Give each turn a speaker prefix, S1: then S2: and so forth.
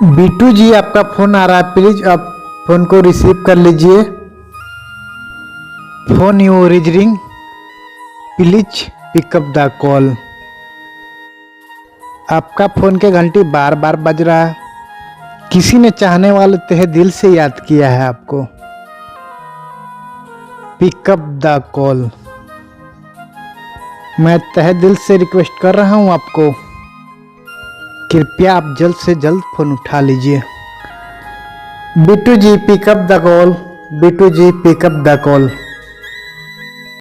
S1: बीटू जी, आपका फोन आ रहा है, प्लीज आप फोन को रिसीव कर लीजिए। Phone you is ring, please pickup the call. आपका फोन के घंटी बार बार बज रहा है। किसी ने चाहने वाले तहे दिल से याद किया है आपको। Pickup the call. मैं तहे दिल से रिक्वेस्ट कर रहा हूं आपको, कृपया आप जल्द से जल्द फोन उठा लीजिए। Bittu ji pick up the call, Bittu ji pick up the call.